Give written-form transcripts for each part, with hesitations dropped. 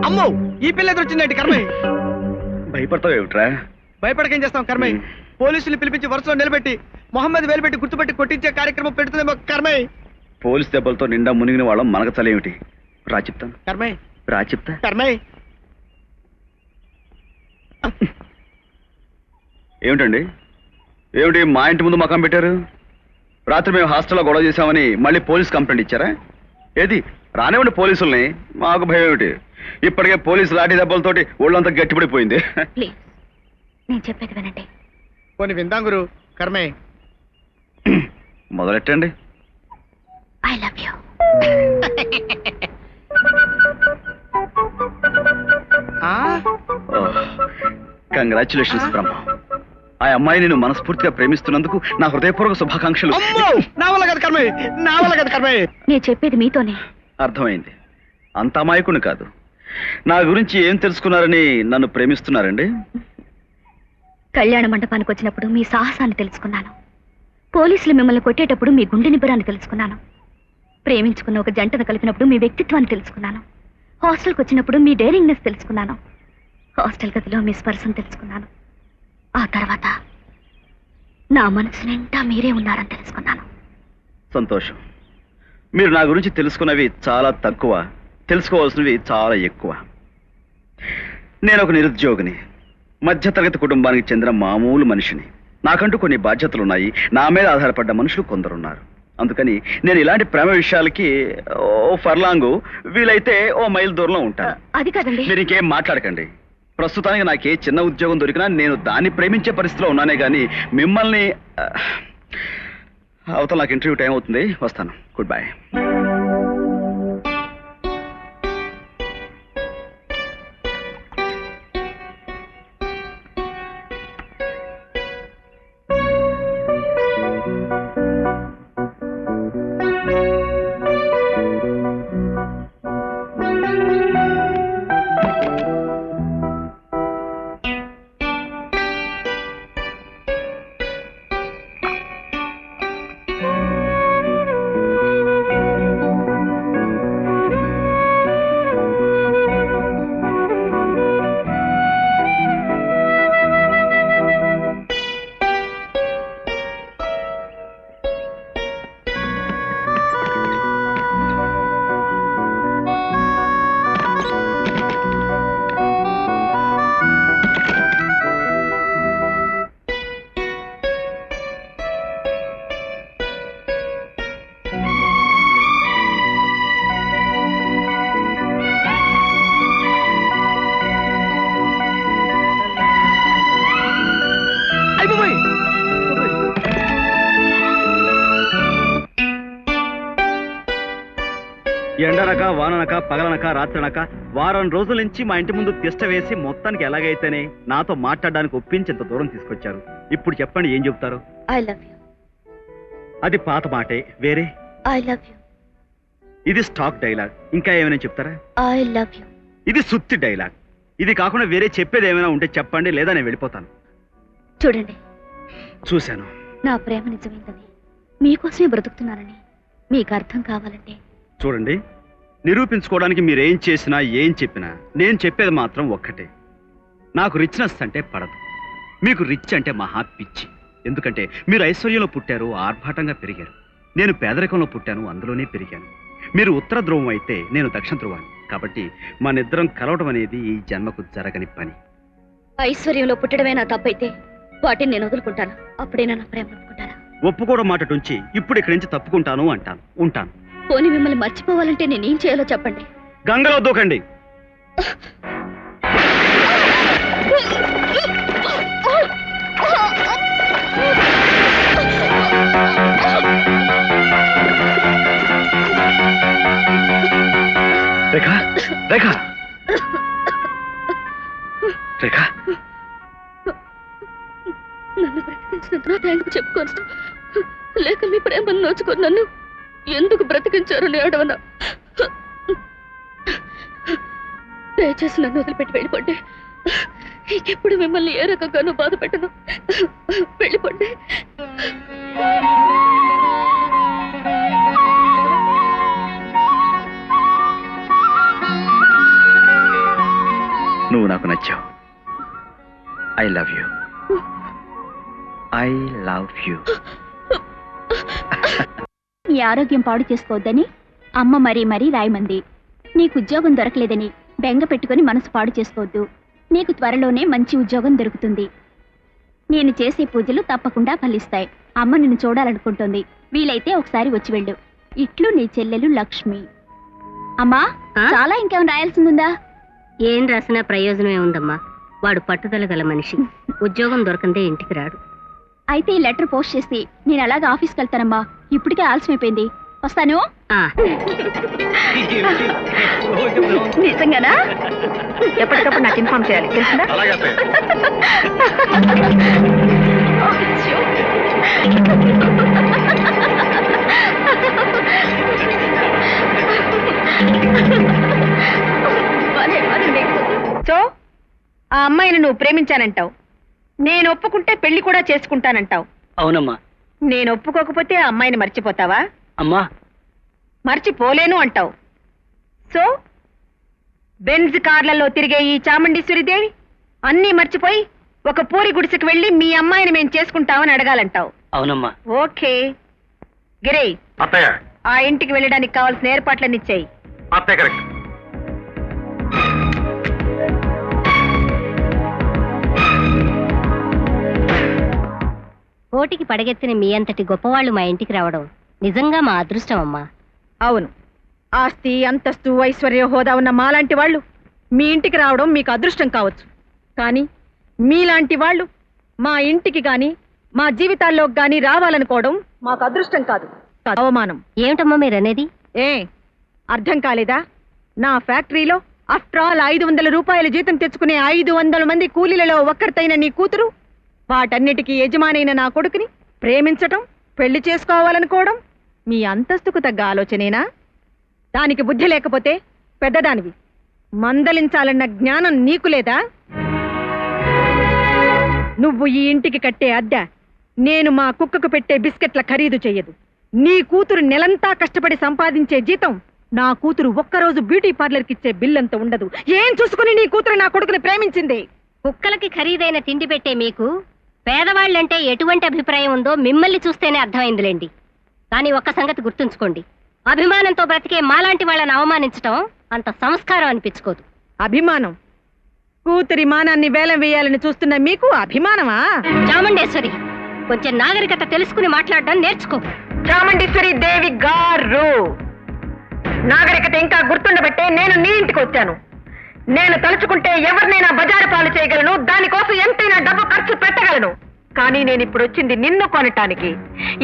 అమ్మో ఈ పిల్ల ఎదురు వచ్చిందండి కర్మయ్య. భయపడతావు ఏమిట్రా? భయపడకేం చేస్తాం కర్మయ్య. పోలీసులు పిలిపించి వరుసలో నిలబెట్టి మొహమ్మద్ వేలుపెట్టి గుర్తుపెట్టి కొట్టించే కార్యక్రమం పెడుతుందేమో కర్మయ్య. పోలీస్ దెబ్బలతో నిండా మునిగిన వాళ్ళం మనకు చలేమిటి? రా చెప్తాను. కర్మయ్య రా చెప్తా. కర్మయ్య. ఏమిటండి ఏమిటి మా ఇంటి ముందు మకాం పెట్టారు? రాత్రి మేము హాస్టల్లో గొడవ చేశామని మళ్ళీ పోలీస్ కంప్లైంట్ ఇచ్చారా? ఏది రానివ్వండి పోలీసుల్ని, మాకు భయం ఏమిటి? ఇప్పటికే పోలీసు లాఠీ దెబ్బలతోటి ఒళ్ళంతా గట్టిపడిపోయింది. నేను చెప్పేది వినండి. కొన్ని విందాం గురు. కర్మయ్య మొదలెట్టండి. I love you. Congratulations Brahma. ఆ అమ్మాయి నేను మనస్ఫూర్తిగా ప్రేమిస్తున్నందుకు నా హృదయపూర్వక శుభాకాంక్షలు. నా వల్ల కదా కర్మయ్య, నా వల్ల కదా కర్మయ్య. నేను చెప్పేది మీతోనే. అర్థమైంది. అంత అమాయకుని కాదు. నా గురించి ఏం తెలుసుకున్నారని నన్ను ప్రేమిస్తున్నారండి? కళ్యాణ మండపానికి వచ్చినప్పుడు మీ సాహసాన్ని తెలుసుకున్నాను. పోలీసులు మిమ్మల్ని కొట్టేటప్పుడు మీ గుండె నిబ్బరాన్ని తెలుసుకున్నాను. ప్రేమించుకున్న ఒక జంటను కలిపినప్పుడు మీ వ్యక్తిత్వాన్ని తెలుసుకున్నాను. హాస్టల్కి వచ్చినప్పుడు మీ డేరింగ్నెస్ తెలుసుకున్నాను. హాస్టల్ గదిలో మీ స్పర్శను తెలుసుకున్నాను. ఆ తర్వాత నా మనసు నిండా మీరే ఉన్నారని తెలుసుకున్నాను. సంతోషం. మీరు నా గురించి తెలుసుకున్నవి చాలా తక్కువ, తెలుసుకోవాల్సినవి చాలా ఎక్కువ. నేను ఒక నిరుద్యోగిని, మధ్యతరగతి కుటుంబానికి చెందిన మామూలు మనిషిని. నాకంటూ కొన్ని బాధ్యతలున్నాయి. నా మీద ఆధారపడ్డ మనుషులు కొందరున్నారు. అందుకని నేను ఇలాంటి ప్రేమ విషయాలకి ఓ ఫర్లాంగు, వీలైతే ఓ మైల్ దూరంలో ఉంటాను. అది కాదండి. మీరు ఇంకేం మాట్లాడకండి. ప్రస్తుతానికి నాకే చిన్న ఉద్యోగం దొరికినా నేను దాన్ని ప్రేమించే పరిస్థితిలో ఉన్నానే కానీ మిమ్మల్ని. అవతల నాకు ఇంటర్వ్యూ టైం అవుతుంది, వస్తాను. Good bye. ఎండనక వాననక పగలనక రాత్రనక వారం రోజుల నుంచి మా ఇంటి ముందు తిష్ట వేసి మొత్తానికి ఎలాగైతేనే నాతో మాట్లాడడానికి ఒప్పించేంత దూరం తీసుకొచ్చారు. ఇప్పుడు చెప్పండి ఏం చెప్తారు? I love you. అది పాత మాటే, వేరే ఐ లవ్ యూ. ఇది స్టాక్ డైలాగ్. ఇంకా ఏమైనా చెప్తారా? I love you. ఇది సుత్తి డైలాగ్. ఇది కాకుండా వేరే చెప్పేది ఏమైనా ఉంటే చెప్పండి, లేదా నేను వెళ్ళిపోతాను. చూడండి, చూశాను. నా ప్రేమ నిజమైందని, మీకోసమే బ్రతుకుతున్నానని మీకు అర్థం కావాలంటే చూడండి, నిరూపించుకోవడానికి మీరేం చేసినా ఏం చెప్పినా నేను చెప్పేది మాత్రం ఒక్కటే. నాకు రిచ్నెస్ అంటే పడదు. మీకు రిచ్ అంటే మహా పిచ్చి. ఎందుకంటే మీరు ఐశ్వర్యంలో పుట్టారు, ఆర్భాటంగా పెరిగారు. నేను పేదరికంలో పుట్టాను, అందులోనే పెరిగాను. మీరు ఉత్తర ధ్రువం అయితే నేను దక్షిణ ధ్రువాన్ని. కాబట్టి మనిద్దరం కలవడం అనేది ఈ జన్మకు జరగని పని. ఐశ్వర్యంలో పుట్టడమే నా తప్పైతే వాటిని నేను వదులుకుంటాను. అప్పుడైనా నా ప్రేమ ఒప్పుకుంటారా? ఒప్పుకోవడం మాట నుంచి ఇప్పుడు ఇక్కడి నుంచి తప్పుకుంటాను అంటాను, ఉంటాను. పోనీ మిమ్మల్ని మర్చిపోవాలంటే నేనేం చేయాలో చెప్పండి. గంగలో దూకండి. రేఖ, రేఖ, రేఖ. నన్ను బ్రతికించినందుకు థ్యాంక్స్ చెప్పుకోను, లేక మీ ప్రేమను నోచుకొని నన్ను ఎందుకు బ్రతికించారని అడవనా? దయచేసి నన్ను వదిలిపెట్టి వెళ్ళిపోండి. ఇంకెప్పుడు మిమ్మల్ని ఏ రకంగానూ బాధ పెట్టను. వెళ్ళిపోండి. నువ్వు నాకు నచ్చావు. I love you. I love you. నీ ఆరోగ్యం పాడు చేసుకోవద్దని అమ్మ మరీ మరీ రాయమంది. నీకు ఉద్యోగం దొరకలేదని బెంగ పెట్టుకుని మనసు పాడు చేసుకోవద్దు. నీకు త్వరలోనే మంచి ఉద్యోగం దొరుకుతుంది. నేను చేసే పూజలు తప్పకుండా ఫలిస్తాయి. అమ్మ నిన్ను చూడాలనుకుంటోంది. వీలైతే ఒకసారి వచ్చి వెళ్ళు. ఇట్లు నీ చెల్లెలు లక్ష్మి. అమ్మా, చాలా ఇంకేమైనా రాయాల్సిందిందా? ఏం రాసినా ప్రయోజనమే ఉందమ్మా. వాడు పట్టుదల గల మనిషి. ఉద్యోగం దొరకందే ఇంటికి రాడు. అయితే ఈ లెటర్ పోస్ట్ చేసి నేను అలాగే ఆఫీస్కి వెళ్తానమ్మా. ఇప్పటికే ఆలస్యమైపోయింది. వస్తాను. నిజంగానా? ఎప్పటికప్పుడు నాకు ఇన్ఫార్మ్ చేయాలి, తెలుసునా? సో ఆ అమ్మాయిని నువ్వు ప్రేమించానంటావు. నేను ఒప్పుకుంటే పెళ్లి కూడా చేసుకుంటానంటావు. అవునమ్మా. నేను ఒప్పుకోకపోతే ఆ అమ్మాయిని మర్చిపోతావా? అమ్మా, మర్చిపోలేను అంటావు. సో బెంజ్ కార్లలో తిరిగే ఈ చాముండేశ్వరి దేవి అన్నీ మర్చిపోయి ఒక పూరి గుడిసెకు వెళ్ళి మీ అమ్మాయిని మేము చేసుకుంటామని అడగాలంటావు. అవునమ్మా. ఓకే గిరి, అత్తయ్య, ఆ ఇంటికి వెళ్ళడానికి కావాల్సిన ఏర్పాట్లన్నీ ఇచ్చేయి. అత్తయ్య కరెక్ట్. కోటికి పడగెత్తిన మీ అంతటి గొప్పవాళ్ళు మా ఇంటికి రావడం నిజంగా మా అదృష్టం అమ్మా. అవును, ఆస్తి అంతస్తు ఐశ్వర్య హోదా ఉన్న మాలాంటి వాళ్ళు మీ ఇంటికి రావడం మీకు అదృష్టం కావచ్చు. కానీ మీలాంటి వాళ్ళు మా ఇంటికి గాని మా జీవితాల్లోకి గాని రావాలనుకోవడం మాకు అదృష్టం కాదు, అవమానం. ఏమిటమ్మా మీరనేది? అర్థం కాలేదా? నా ఫ్యాక్టరీలో ఆఫ్టర్ ఆల్ 500 రూపాయల జీతం తెచ్చుకునే 500 మంది కూలీలలో ఒక్కరితైన నీ కూతురు వాటన్నిటికీ యజమానైన నా కొడుకుని ప్రేమించటం, పెళ్లి చేసుకోవాలనుకోవడం మీ అంతస్తుకు తగ్గ ఆలోచనేనా? దానికి బుద్ధి లేకపోతే పెద్దదానివి, మందలించాలన్న జ్ఞానం నీకు లేదా? నువ్వు ఈ ఇంటికి కట్టే అద్దె నేను మా కుక్కకు పెట్టే బిస్కెట్ల ఖరీదు చెయ్యదు. నీ కూతురు నెలంతా కష్టపడి సంపాదించే జీతం నా కూతురు ఒక్కరోజు బ్యూటీ పార్లర్కి ఇచ్చే బిల్లంత ఉండదు. ఏం చూసుకుని నీ కూతురు నా కొడుకుని ప్రేమించింది? కుక్కలకి ఖరీదైన తిండి పెట్టే మీకు పేదవాళ్ళంటే ఎటువంటి అభిప్రాయం ఉందో మిమ్మల్ని చూస్తేనే అర్థమైందిలేండి. కానీ ఒక్క సంగతి గుర్తుంచుకోండి, అభిమానంతో బ్రతికే మాలాంటి వాళ్ళని అవమానించటం అంత సంస్కారం అనిపించుకోదు. అభిమానం? కూతురి మానాన్ని వేలం వేయాలని చూస్తున్న మీకు అభిమానమా? చాముండేశ్వరి, కొంచెం నాగరికత తెలుసుకుని మాట్లాడడం నేర్చుకో. చాముండేశ్వరి దేవి గారు, నాగరికత ఇంకా గుర్తుండబట్టే నేను నీ ఇంటికి వచ్చాను. నేను తలుచుకుంటే ఎవరినైనా బజారు పాలు చేయగలను, దానికోసం ఎంతైనా డబ్బు ఖర్చు పెట్టగలను. కానీ నేను ఇప్పుడు వచ్చింది నిన్ను కొనటానికి.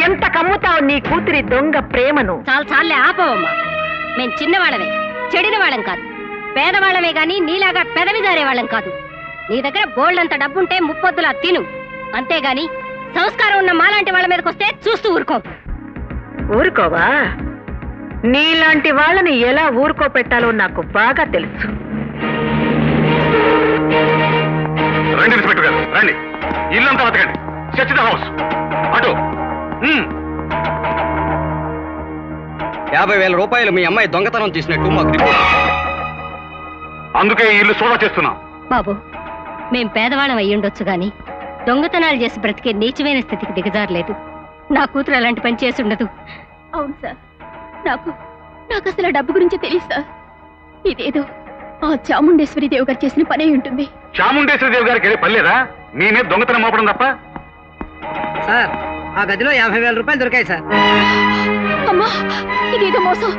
ఎంత కమ్ముతావు నీ కూతురి దొంగ ప్రేమను? చాలే ఆపవమ్మా. మేం చిన్నవాళ్ళమే, చెడిన వాళ్ళం కాదు. పేదవాళ్ళమే గాని నీలాగా పెదవి జారే వాళ్ళం కాదు. నీ దగ్గర బోల్డంత డబ్బుంటే ముప్పొద్దులా తిను, అంతేగాని సంస్కారం ఉన్న మాలాంటి వాళ్ళ మీదకొస్తే చూస్తూ ఊరుకో. ఊరుకోవా? నీలాంటి వాళ్ళని ఎలా ఊరుకో పెట్టాలో నాకు బాగా తెలుసు. రండి ఇన్స్పెక్టర్ గారు, రండి. ఇల్లంతా బతకండి. Search the house. అటు 50,000 రూపాయలు మీ అమ్మాయి దొంగతనం చేసినట్టు మాకు రిపోర్ట్. అందుకే ఈ ఇల్లు సోదా చేస్తున్నాం. బాబు, మేం పేదవాళ్ళం అయ్యుండొచ్చు గాని దొంగతనాలు చేసి బ్రతికే నీచమైన స్థితికి దిగజారలేదు. నా కూతురు అలాంటి పని చేసి ఉండదు. అవును సార్, నాకు అసలు డబ్బు గురించి తెలియదు సార్. ఇదేదో ఆ చాముండేశ్వరి దేవి గారు చేసిన పనే ఉంటుంది. చాముండేశ్వరి దేవి గారికి వెళ్ళి పర్లేదా? మీ మీద దొంగతనం మోపడం తప్ప. సార్, ఆ గదిలో 50,000 రూపాయలు దొరికాయి సార్. అమ్మా, ఇదేదో మోసం.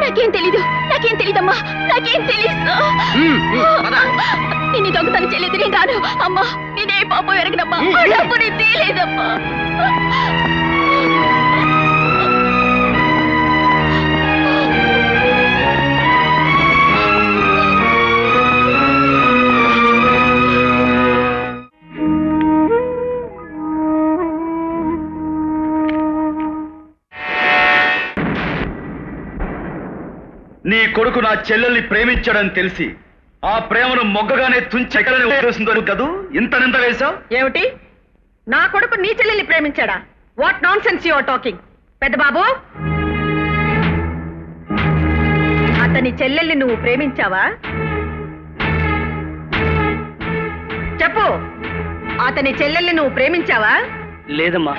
నాకేం తెలీదమ్మా, నాకేం తెలీదు. నేను దొంగతనం చేయలేదు, నేను రాను. అమ్మా, నేనే పాపం ఎరగనమ్మా, డబ్బు నేను తీయలేదమ్మా. నీ కొడుకు నా చెల్లెల్ని ప్రేమించాడని తెలిసి ఆ ప్రేమను మొగ్గగానే తుంచెక్కలని ఉద్దేశంతో కదూ ఇంత నింద వేశావు? ఏమిటి? నా కొడుకు నీ చెల్లెల్ని ప్రేమించాడా? What nonsense you are talking? పెద్ద బాబు, అతని చెల్లెల్ని నువ్వు ప్రేమించావా? చెప్పు, అతని చెల్లెల్ని నువ్వు ప్రేమించావా? లేదమ్మా,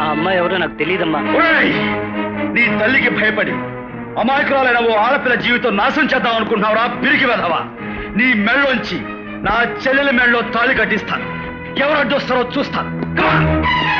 ఆ అమ్మాయి ఎవరో నాకు తెలియదమ్మా. ఒరేయ్! నీ తల్లికి భయపడి అమాయకురాలైన ఓ ఆడపిల్ల జీవితం నాశనం చేద్దాం అనుకుంటున్నావురా పిరికి వెధవా. నీ మెళ్ళోంచి నా చెల్లెల మెళ్ళలో తాళి కట్టిస్తాను. ఎవరు అడ్డొస్తారో చూస్తాను. Come on!